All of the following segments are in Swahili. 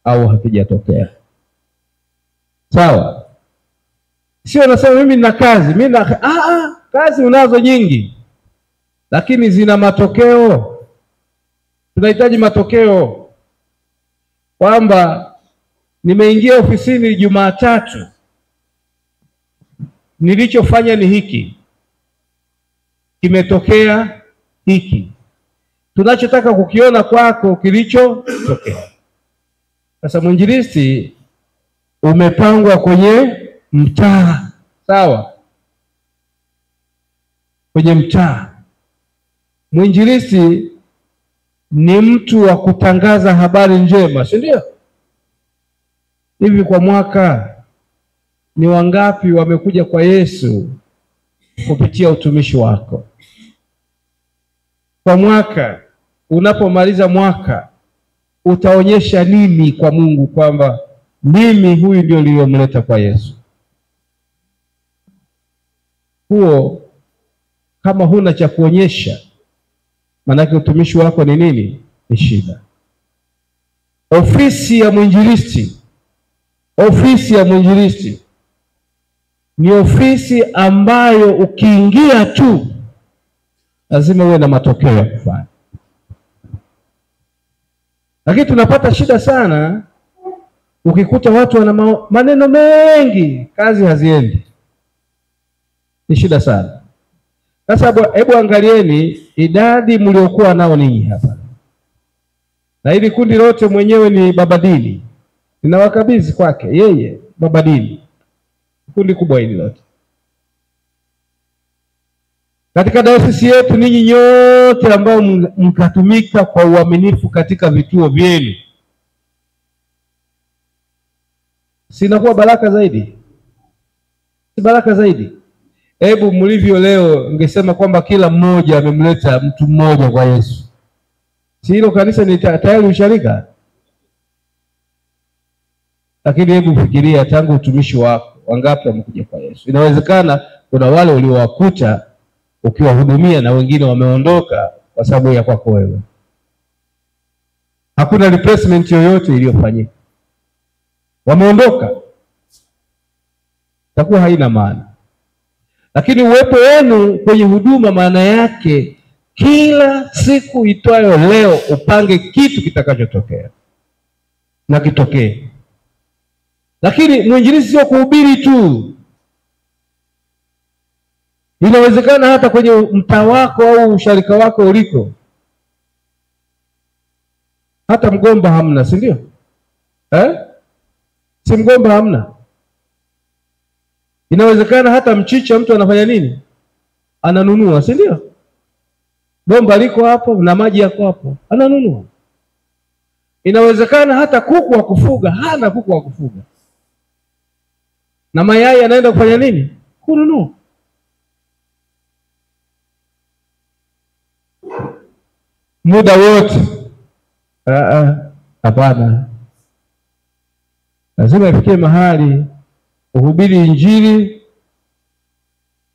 au hakijatokea. Sawa? Sio nasema mimi nina kazi, kazi unazo nyingi, lakini zina matokeo. Tunahitaji matokeo, kwamba nimeingia ofisini Jumatatu, nilichofanya ni hiki, kimetokea hiki. Tunachotaka kukiona kwako kilichotokea. Sasa mwinjilisti umepangwa kwenye mtaa, sawa? Kwenye mtaa. Mwinjilisti ni mtu wa kutangaza habari njema, si ndio? Hivi kwa mwaka ni wangapi wamekuja kwa Yesu kupitia utumishi wako? Kwa mwaka, unapomaliza mwaka, utaonyesha nini kwa Mungu kwamba mimi huyu ndio niliyomleta kwa Yesu? Huo kama huna cha kuonyesha, manake utumishi wako ni nini? Ni shida. Ofisi ya mwinjilisti ni ofisi ambayo ukiingia tu lazima uwe na matokeo ya kufanya. Lakini tunapata shida sana ukikuta watu wana maneno mengi, kazi haziendi. Ni shida sana. Sasa hebu angalieni idadi mliokuwa nao ninyi hapa. Na hili kundi lote mwenyewe ni baba dini. Ninawakabidhi kwake yeye baba dini. Kundi kubwa hili lote. Katika dayosisi yetu ninyi nyote ambao mkatumika kwa uaminifu katika vituo vyenu, sinakuwa baraka zaidi? Si baraka zaidi? Hebu mlivyo leo ningesema kwamba kila mmoja amemleta mtu mmoja kwa Yesu. Si hilo kanisa ni tayari usharika? Lakini hebu fikiria tangu utumishi wako wangapi wamekuja kwa Yesu? Inawezekana kuna wale uliowakuta ukiwahudumia na wengine wameondoka kwa sababu ya kwako wewe. Hakuna replacement yoyote iliyofanyika. Wameondoka. Takuwa haina maana. Lakini uwepo wenu kwenye huduma maana yake kila siku itwayo leo upange kitu kitakachotokea. Na kitokee. Lakini mwinjilisti sio kuhubiri tu. Inawezekana hata kwenye mtaa wako au usharika wako uliko, hata mgomba hamna, si ndio? Si mgomba hamna. Inawezekana hata mchicha mtu anafanya nini? Ananunua, si ndio? Bomba liko hapo na maji yako hapo, ananunua. Inawezekana hata kuku wa kufuga, hana kuku wa kufuga. Na mayai anaenda kufanya nini? Kununua. Muda wote. Hapana. Lazima ifikie mahali uhubiri Injili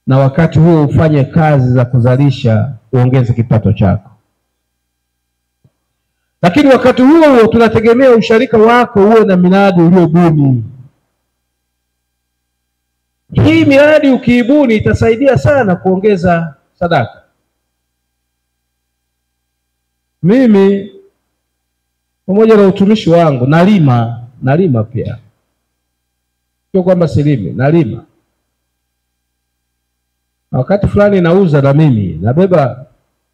na wakati huo ufanye kazi za kuzalisha, uongeze kipato chako. Lakini wakati huo tunategemea usharika wako uwe na miradi uliobuni. Hii miradi ukiibuni itasaidia sana kuongeza sadaka. Mimi pamoja na utumishi wangu nalima pia. Sio kwamba silimi, nalima. Na wakati fulani nauza, na mimi nabeba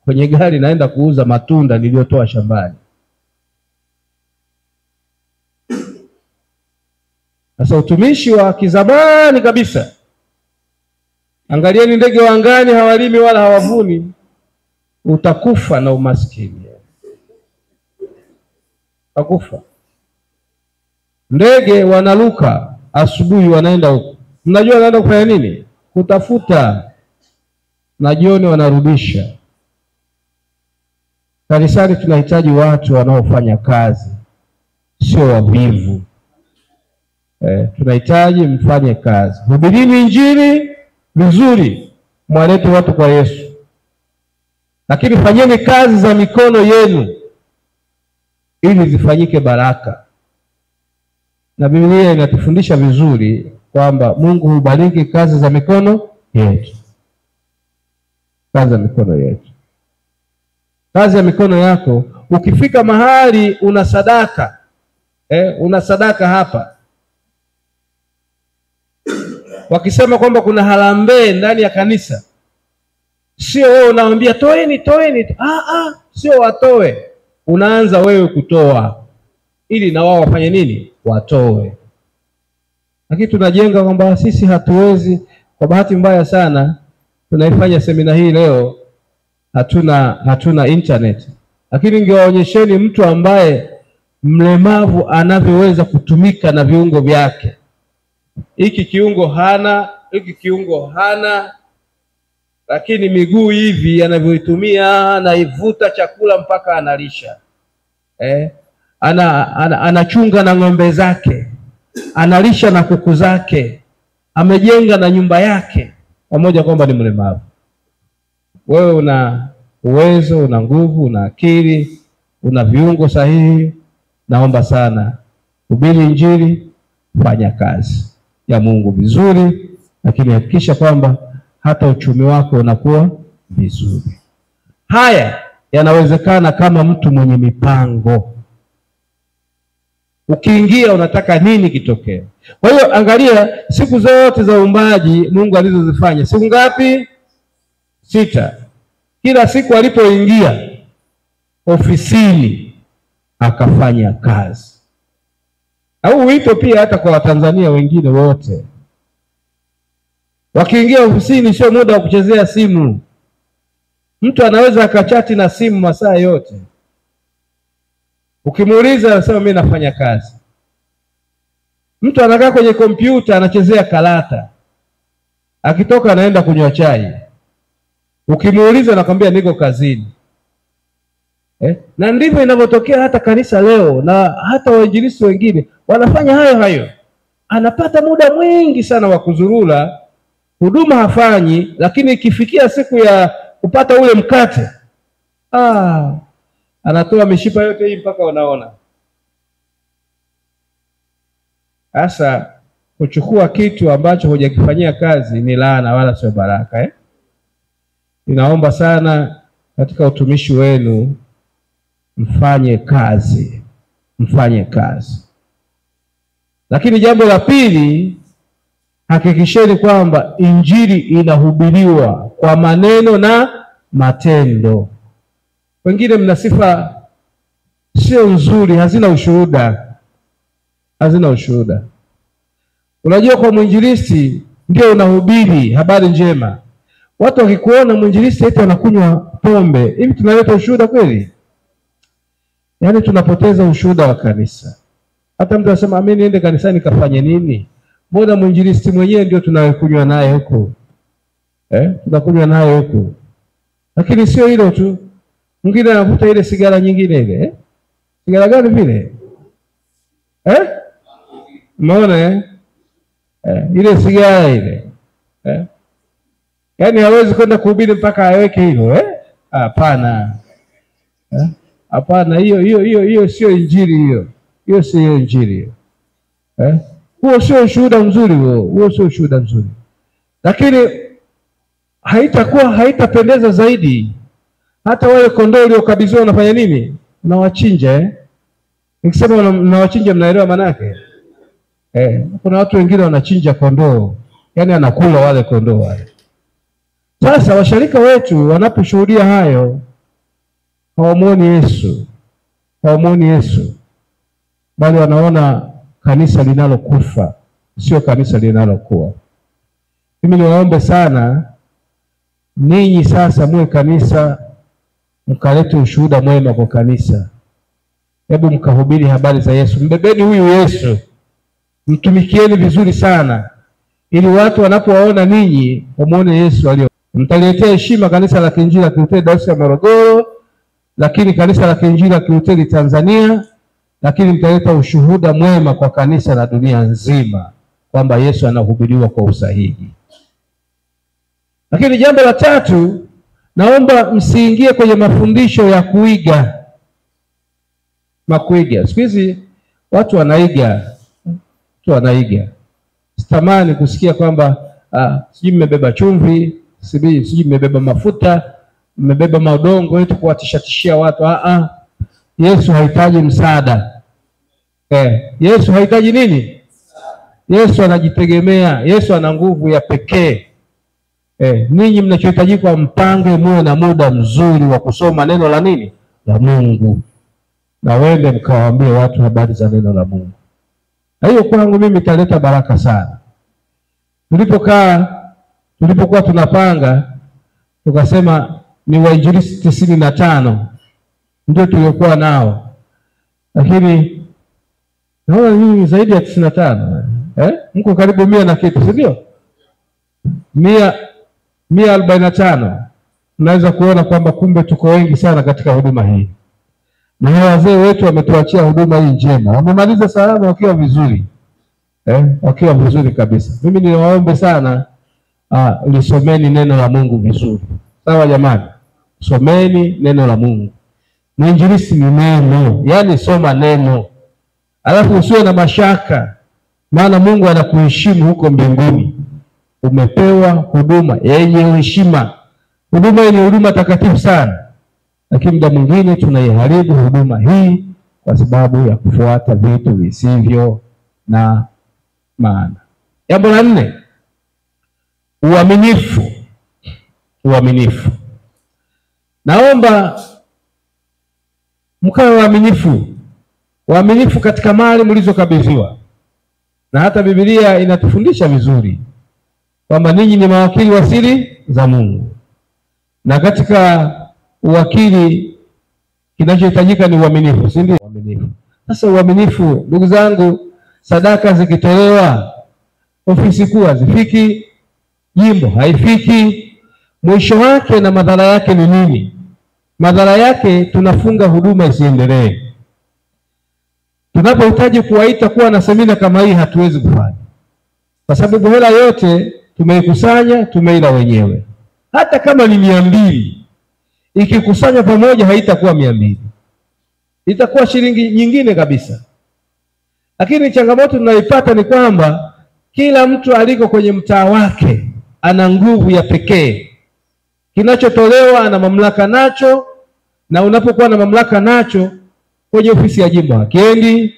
kwenye gari naenda kuuza matunda niliyotoa shambani. Sasa utumishi wa kizamani kabisa. Angalieni ndege wa angani, hawalimi wala hawavuni. Utakufa na umaskini. Utakufa. Ndege wanaruka asubuhi wanaenda huko. Mnajua wanaenda kufanya nini? Kutafuta. Na jioni wanarudisha. Kanisani tunahitaji watu wanaofanya kazi, sio wavivu. Tunahitaji mfanye kazi. Hubirini Injili vizuri, mwalete watu kwa Yesu. Lakini fanyeni kazi za mikono yenu ili zifanyike baraka. Na Biblia inatufundisha vizuri kwamba Mungu hubariki kazi za mikono yetu. Kazi za mikono yetu. Kazi ya mikono yako, ukifika mahali una sadaka, una sadaka hapa. Wakisema kwamba kuna harambee ndani ya kanisa, sio wewe unawaambia toeni. Sio watoe. Unaanza wewe kutoa ili na wao wafanye nini? Watoe. Lakini tunajenga kwamba sisi hatuwezi. Kwa bahati mbaya sana tunaifanya semina hii leo, hatuna internet. Lakini ningewaonyesheni mtu ambaye mlemavu anavyoweza kutumika na viungo vyake. Hiki kiungo hana, hiki kiungo hana, lakini miguu hivi anavyoitumia, anaivuta chakula mpaka analisha. Anachunga na ng'ombe zake, analisha na kuku zake, amejenga na nyumba yake, pamoja kwamba ni mlemavu. Wewe una uwezo, una nguvu, una akili, una viungo sahihi. Naomba sana, hubiri Injili, fanya kazi ya Mungu vizuri, lakini hakikisha kwamba hata uchumi wako unakuwa vizuri. Haya yanawezekana kama mtu mwenye mipango. Ukiingia unataka nini kitokee? Kwa hiyo angalia siku zote za uumbaji Mungu alizozifanya. Siku ngapi? 6. Kila siku alipoingia ofisini akafanya kazi. Au wito pia hata kwa Watanzania wengine wote. Wakiingia ofisini sio muda wa kuchezea simu. Mtu anaweza akachati na simu masaa yote. Ukimuuliza anasema mimi nafanya kazi. Mtu anakaa kwenye kompyuta anachezea karata. Akitoka anaenda kunywa chai. Ukimuuliza anakwambia niko kazini. Na ndivyo inavyotokea hata kanisa leo, na hata wainjilisti wengine wanafanya hayo. Anapata muda mwingi sana wa kuzurura, huduma hafanyi, lakini ikifikia siku ya kupata ule mkate, anatoa mishipa yote hii mpaka wanaona. Sasa kuchukua kitu ambacho hujakifanyia kazi ni laana wala sio baraka. Ninaomba sana katika utumishi wenu mfanye kazi. Lakini jambo la pili, hakikisheni kwamba Injili inahubiriwa kwa maneno na matendo. Wengine mna sifa sio nzuri, hazina ushuhuda. Unajua kwa mwinjilisti ndio unahubiri habari njema. Watu wakikuona mwinjilisti eti anakunywa pombe, hivi tunaleta ushuhuda kweli? Yaani tunapoteza ushuhuda wa kanisa. Hata mtu anasema mimi niende kanisani kafanye nini? Mbona mwinjilisti mwenyewe ndio tunakunywa naye huko? Tunakunywa naye huko. Lakini sio hilo tu. Mwingine anavuta ile sigara nyingine ile. Sigara gani vile? Umeona ile sigara ile. Yaani hawezi kwenda kuhubiri mpaka aweke hilo, Hapana. Hapana, hiyo sio Injili hiyo. Hiyo sio Injili. Huo sio ushuhuda mzuri huo sio ushuhuda mzuri. Lakini haitapendeza zaidi. Hata wale kondoo uliokabidhiwa unafanya nini? Unawachinja. Nikisema unawachinja mnaelewa maana yake? Kuna watu wengine wanachinja kondoo. Yaani anakula wale kondoo wale. Sasa washirika wetu wanaposhuhudia hayo hawamuoni Yesu. Bali wanaona kanisa linalokufa, sio kanisa linalokuwa. Mimi niwaombe sana ninyi sasa muwe kanisa, mkalete ushuhuda mwema kwa kanisa. Hebu mkahubiri habari za Yesu. Mbebeni huyu Yesu. Mtumikieni vizuri sana ili watu wanapowaona ninyi wamuone Yesu alio. Mtaletea heshima kanisa la Kiinjili la Kilutheri Dayosisi ya Morogoro, lakini kanisa la Kiinjili la Kilutheri Tanzania, lakini mtaleta ushuhuda mwema kwa kanisa la dunia nzima kwamba Yesu anahubiriwa kwa usahihi. Lakini jambo la tatu, naomba msiingie kwenye mafundisho ya kuiga. Siku hizi watu wanaiga. tu anaiga. Sitamani kusikia kwamba sijui mmebeba chumvi, sijui mmebeba mafuta, mmebeba maudongo eti kuwatishatishia watu. Yesu hahitaji msaada. Yesu hahitaji nini? Yesu anajitegemea. Yesu ana nguvu ya pekee. Ninyi mnachohitaji kwa mpange muwe na muda mzuri wa kusoma neno la nini? La Mungu. Na wende mkawaambie watu habari za neno la Mungu. Na hiyo kwangu mimi italeta baraka sana. Tulipokuwa tunapanga, tukasema ni wainjilisti 95 ndio tuliokuwa nao. Lakini naona mimi zaidi ya 95. Mko karibu 100 na kitu, si ndio? 145. Unaweza kuona kwamba kumbe tuko wengi sana katika huduma hii. Na wazee wetu wametuachia huduma hii njema. Wamemaliza salama wakiwa vizuri. Wakiwa vizuri kabisa. Mimi niwaombe sana lisomeni neno la Mungu vizuri. Sawa jamani? Someni neno la Mungu. Mwinjilisti ni neno. Yaani soma neno. Alafu usiwe na mashaka. Maana Mungu anakuheshimu huko mbinguni. Umepewa huduma yenye heshima. Huduma hii ni huduma takatifu sana. Lakini muda mwingine tunaiharibu huduma hii kwa sababu ya kufuata vitu visivyo na maana. Jambo la 4, uaminifu. Uaminifu. Naomba mkawe waaminifu. Waaminifu katika mali mlizokabidhiwa. Na hata Biblia inatufundisha vizuri kwamba ninyi ni mawakili wa siri za Mungu. Na katika uwakili kinachohitajika ni uaminifu, si ndio? Uaminifu. Sasa uaminifu, ndugu zangu, sadaka zikitolewa, ofisi kuu hazifiki, jimbo haifiki, mwisho wake na madhara yake ni nini? Madhara yake tunafunga huduma isiendelee. Tunapohitaji kuwaita kuwa na semina kama hii hatuwezi kufanya. Kwa sababu hela yote tumeikusanya, tumeila wenyewe. Hata kama ni 200, ikikusanya pamoja haitakuwa 200. Itakuwa shilingi nyingine kabisa. Lakini changamoto tunaipata ni kwamba kila mtu aliko kwenye mtaa wake ana nguvu ya pekee. Kinachotolewa ana mamlaka nacho, na unapokuwa na mamlaka nacho, kwenye ofisi ya jimbo hakiendi,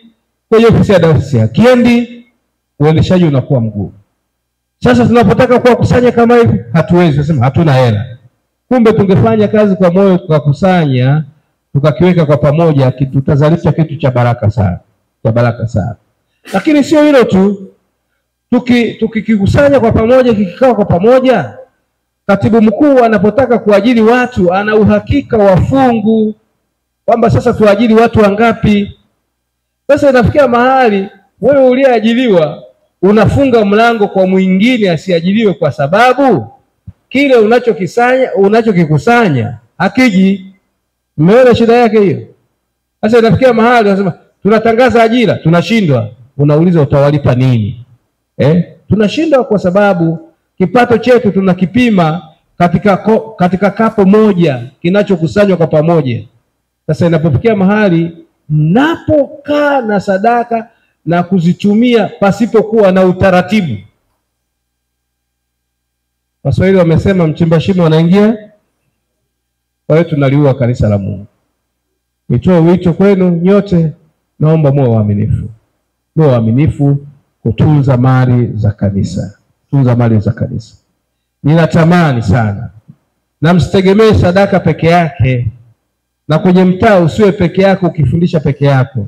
kwenye ofisi ya dayosisi hakiendi, uendeshaji unakuwa mgumu. Sasa tunapotaka kuwakusanya kama hivi, hatuwezi, tunasema hatuna hela. Kumbe tungefanya kazi kwa moyo, tukakusanya, tukakiweka kwa pamoja, tutazalisha kitu cha baraka sana. Cha baraka sana. Lakini sio hilo tu, tukikusanya kwa pamoja, kikikaa kwa pamoja, katibu mkuu anapotaka kuajiri watu ana uhakika wa fungu kwamba sasa tuajiri watu wangapi. Sasa inafikia mahali wewe uliyeajiriwa unafunga mlango kwa mwingine asiajiriwe kwa sababu kile unachokikusanya hakiji. Umeona shida yake hiyo? Sasa inafikia mahali unasema tunatangaza ajira, tunashindwa. Unauliza utawalipa nini? Tunashindwa kwa sababu kipato chetu tunakipima katika kapo moja kinachokusanywa kwa pamoja. Sasa inapofikia mahali mnapokaa na sadaka na kuzitumia pasipokuwa na utaratibu. Waswahili wamesema mchimba shimo anaingia. Kwa hiyo tunaliua kanisa la Mungu. Nitoe wito kwenu nyote, naomba muwe waaminifu. Muwe waaminifu kutunza mali za kanisa. Tunza mali za kanisa. Ninatamani sana, na msitegemee sadaka peke yake. Na kwenye mtaa usiwe peke yako ukifundisha peke yako.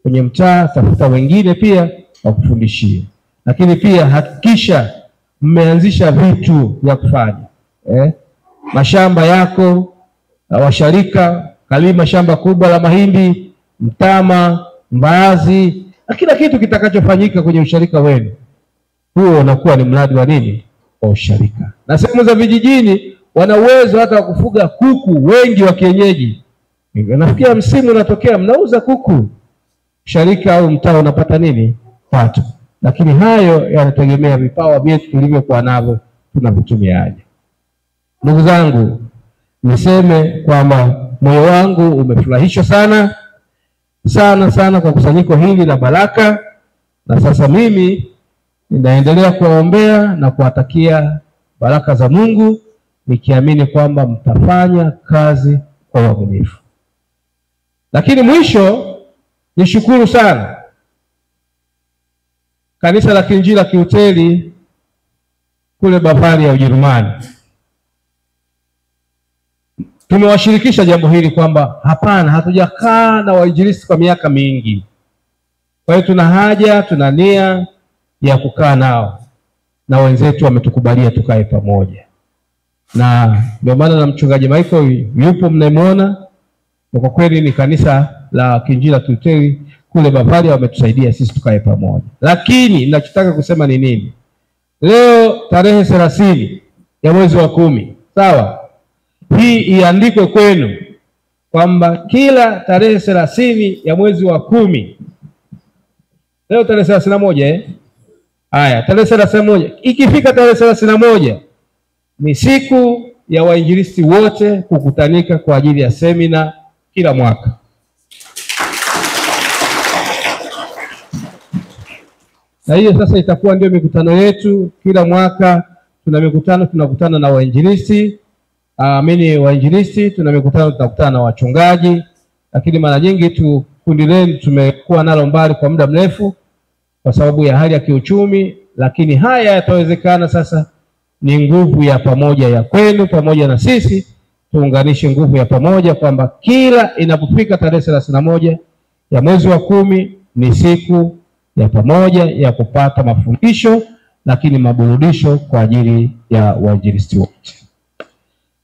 Kwenye mtaa tafuta wengine pia wakufundishie. Lakini pia hakikisha mmeanzisha vitu vya kufanya. Mashamba yako, washarika, kalima shamba kubwa la mahindi, mtama, mbaazi, na kila kitu kitakachofanyika kwenye usharika wenu. Huo unakuwa ni mradi wa nini? Wa usharika. Na sehemu za vijijini wana uwezo hata wa kufuga kuku wengi wa kienyeji. Nafikia msimu unatokea mnauza kuku. Usharika au mtaa unapata nini? Pato. Lakini hayo yanategemea vipawa vyetu tulivyokuwa navyo tunavitumiaje. Ndugu zangu, niseme kwamba moyo wangu umefurahishwa sana sana sana kwa kusanyiko hili la baraka. na sasa mimi ninaendelea kuwaombea na kuwatakia baraka za Mungu, nikiamini kwamba mtafanya kazi kwa uaminifu. Lakini mwisho nishukuru sana Kanisa la Kiinjili la Kilutheri kule Bavaria, Ujerumani. Tumewashirikisha jambo hili kwamba hapana, hatujakaa na wainjilisti kwa miaka mingi. Kwa hiyo tuna haja, tuna nia ya kukaa nao, na wenzetu wametukubalia tukae pamoja. Na ndio maana na mchungaji Michael yupo mnayemwona, kwa kweli ni kanisa la Kiinjili la Kilutheri kule Bavaria wametusaidia sisi tukae pamoja. Lakini ninachotaka kusema ni nini? Leo tarehe 30 ya mwezi wa 10, sawa? Hii iandikwe kwenu kwamba kila tarehe 30 ya mwezi wa 10, leo tarehe 31 haya, tarehe 31, ikifika tarehe 31 ni siku ya wainjilisti wote kukutanika kwa ajili ya semina kila mwaka. Na hiyo sasa itakuwa ndio mikutano yetu kila mwaka. Tuna mikutano, tunakutana na wainjilisti, wainjilisti, tuna mikutano tunakutana na wachungaji, lakini mara nyingi tu kundi lenu tumekuwa nalo mbali kwa muda mrefu kwa sababu ya hali ya kiuchumi, lakini haya yatawezekana sasa. Ni nguvu ya pamoja ya kwenu pamoja na sisi, tuunganishe nguvu ya pamoja kwamba kila inapofika tarehe 31 ya mwezi wa 10 ni siku ya pamoja ya kupata mafundisho, lakini maburudisho kwa ajili ya wainjilisti wote.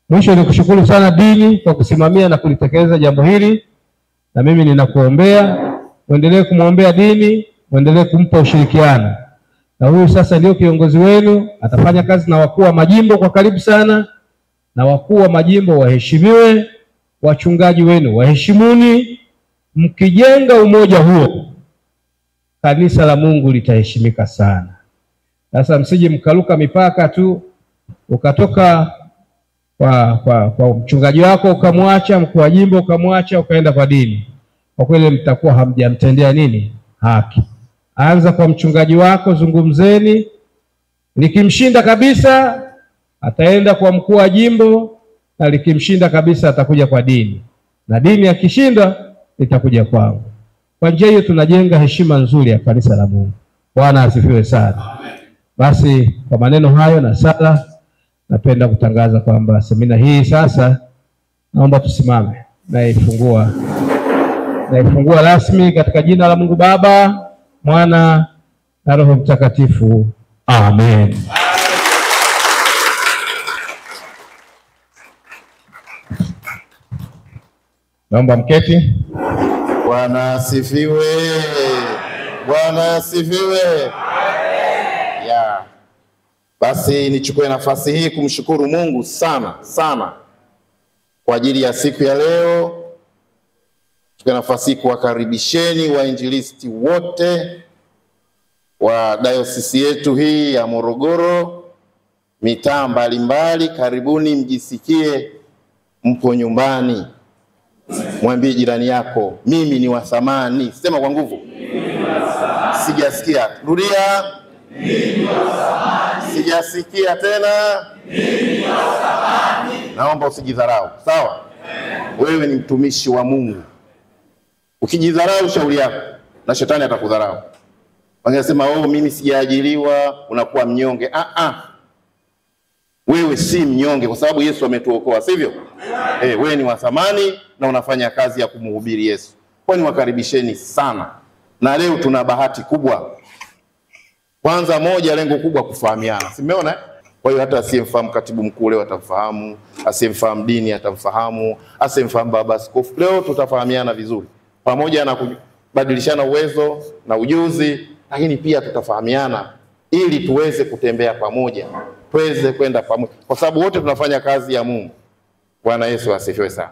Mwisho ni kushukuru sana dini kwa kusimamia na kulitekeleza jambo hili, na mimi ninakuombea muendelee kumwombea dini, muendelee kumpa ushirikiano. Na huyu sasa ndio kiongozi wenu, atafanya kazi na wakuu wa majimbo kwa karibu sana, na wakuu wa majimbo waheshimiwe, wachungaji wenu waheshimuni. Mkijenga umoja huo, kanisa la Mungu litaheshimika sana. Sasa msije mkaruka mipaka tu, ukatoka kwa mchungaji wako ukamwacha, mkuu wa jimbo ukamwacha, ukaenda kwa dini. Kwa kweli mtakuwa hamjamtendea nini? Haki. Anza kwa mchungaji wako, zungumzeni. Likimshinda kabisa ataenda kwa mkuu wa jimbo, na likimshinda kabisa atakuja kwa dini, na dini akishinda itakuja kwangu. Kwa njia hiyo tunajenga heshima nzuri ya kanisa la Mungu. Bwana asifiwe sana. Basi kwa maneno hayo na sala, napenda kutangaza kwamba semina hii sasa naomba tusimame naifungua rasmi katika jina la Mungu Baba, Mwana na Roho Mtakatifu. Amen. Naomba mketi. Bwana asifiwe. Bwana asifiwe. Ya. Basi nichukue nafasi hii kumshukuru Mungu sana sana kwa ajili ya siku ya leo. Nichukue nafasi hii kuwakaribisheni wainjilisti wote wa dayosisi yetu hii ya Morogoro, mitaa mbalimbali. Karibuni, mjisikie mpo nyumbani. Mwambie jirani yako, mimi ni wa thamani. Sema kwa nguvu. Sijasikia. Rudia. Mimi ni wa thamani. Sijasikia tena. Mimi ni wa thamani. Naomba usijidharau. Sawa? Wewe ni mtumishi wa Mungu. Ukijidharau shauri yako, na shetani atakudharau. Wangesema mimi sijaajiriwa, unakuwa mnyonge. Wewe si mnyonge kwa sababu Yesu ametuokoa, sivyo? Wewe ni wa thamani na unafanya kazi ya kumhubiri Yesu. Kwa hiyo niwakaribisheni sana. Na leo tuna bahati kubwa. Kwanza moja, lengo kubwa kufahamiana. Simeona? Kwa hiyo hata asiyemfahamu katibu mkuu leo atamfahamu, asiyemfahamu dini atamfahamu, asiyemfahamu baba askofu leo tutafahamiana vizuri. Pamoja na kubadilishana uwezo na ujuzi, lakini pia tutafahamiana ili tuweze kutembea pamoja, tuweze kwenda pamoja, kwa sababu wote tunafanya kazi ya Mungu. Bwana Yesu asifiwe sana.